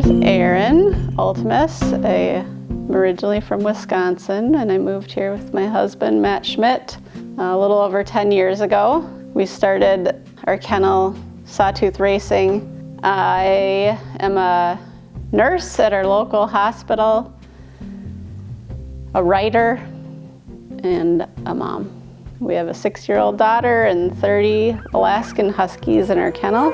name's Erin Altemus. I'm originally from Wisconsin, and I moved here with my husband, Matt Schmidt, a little over 10 years ago. We started our kennel, Sawtooth Racing. I am a nurse at our local hospital, a writer, and a mom. We have a 6-year-old daughter and 30 Alaskan Huskies in our kennel.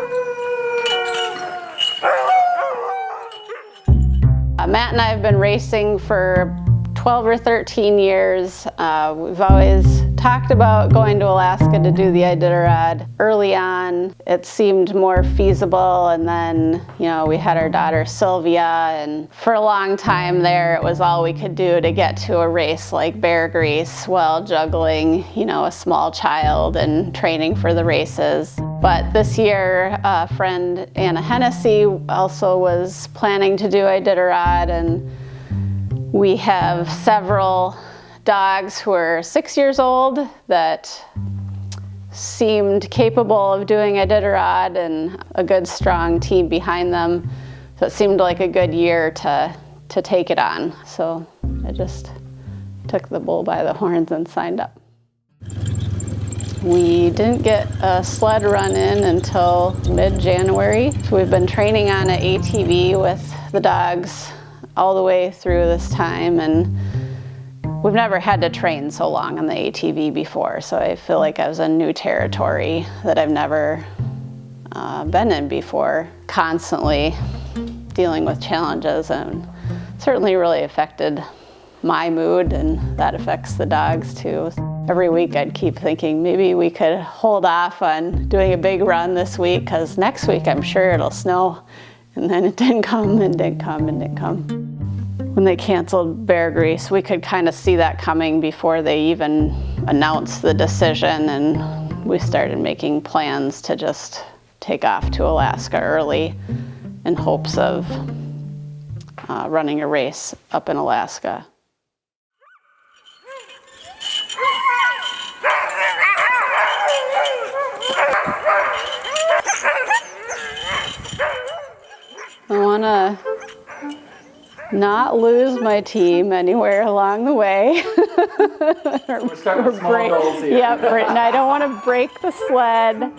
Matt and I have been racing for 12 or 13 years. We've always talked about going to Alaska to do the Iditarod. Early on, it seemed more feasible, and then, we had our daughter Sylvia, and for a long time there, it was all we could do to get to a race like Bear Grease while juggling, a small child and training for the races. But this year, a friend, Anna Hennessy, also was planning to do Iditarod, and we have several dogs who are 6 years old that seemed capable of doing Iditarod and a good, strong team behind them. So it seemed like a good year to take it on. So I just took the bull by the horns and signed up. We didn't get a sled run in until mid-January. So we've been training on an ATV with the dogs all the way through this time, and we've never had to train so long on the ATV before, so I feel like I was in new territory that I've never been in before, constantly dealing with challenges, and certainly really affected my mood, and that affects the dogs too. Every week I'd keep thinking maybe we could hold off on doing a big run this week, because next week I'm sure it'll snow. And then it didn't come, and didn't come, and didn't come. When they canceled Bear Grease, we could kind of see that coming before they even announced the decision, and we started making plans to just take off to Alaska early in hopes of running a race up in Alaska. I want to not lose my team anywhere along the way. We're starting with small goals here. Yep, and I don't want to break the sled.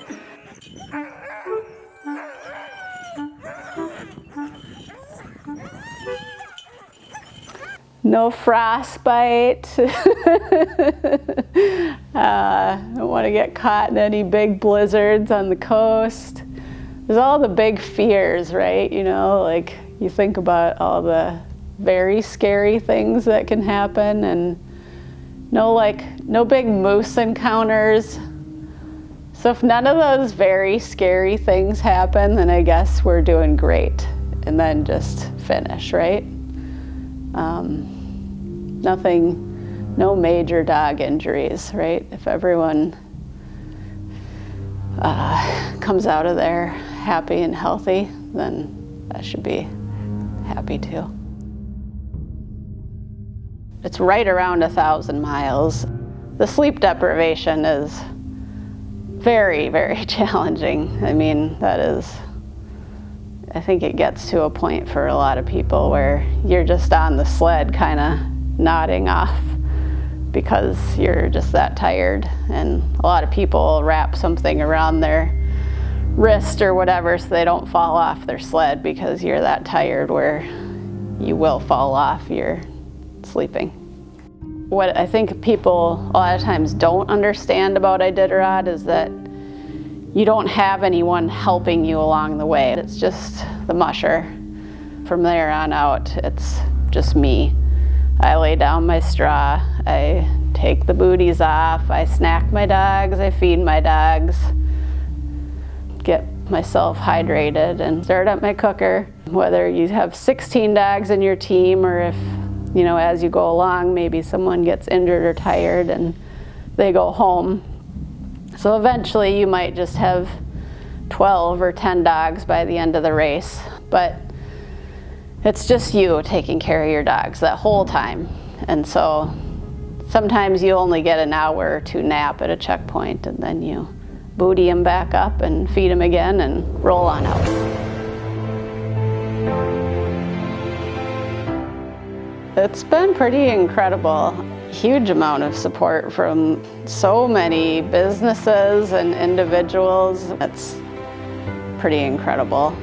No frostbite. I don't want to get caught in any big blizzards on the coast. There's all the big fears, right? Like you think about all the very scary things that can happen, and no big moose encounters. So if none of those very scary things happen, then I guess we're doing great. And then just finish, right? No major dog injuries, right? If everyone comes out of there happy and healthy, then I should be happy too. It's right around 1,000 miles. The sleep deprivation is very, very challenging. I mean, I think it gets to a point for a lot of people where you're just on the sled kind of nodding off because you're just that tired. And a lot of people wrap something around their wrist or whatever so they don't fall off their sled because you're that tired where you will fall off, you're sleeping. What I think people a lot of times don't understand about Iditarod is that you don't have anyone helping you along the way. It's just the musher. From there on out, it's just me. I lay down my straw, I take the booties off, I snack my dogs, I feed my dogs, get myself hydrated and start up my cooker. Whether you have 16 dogs in your team or if, as you go along, maybe someone gets injured or tired and they go home. So eventually you might just have 12 or 10 dogs by the end of the race, but it's just you taking care of your dogs that whole time. And so sometimes you only get an hour or two nap at a checkpoint, and then you booty them back up and feed them again and roll on out. It's been pretty incredible. Huge amount of support from so many businesses and individuals. It's pretty incredible.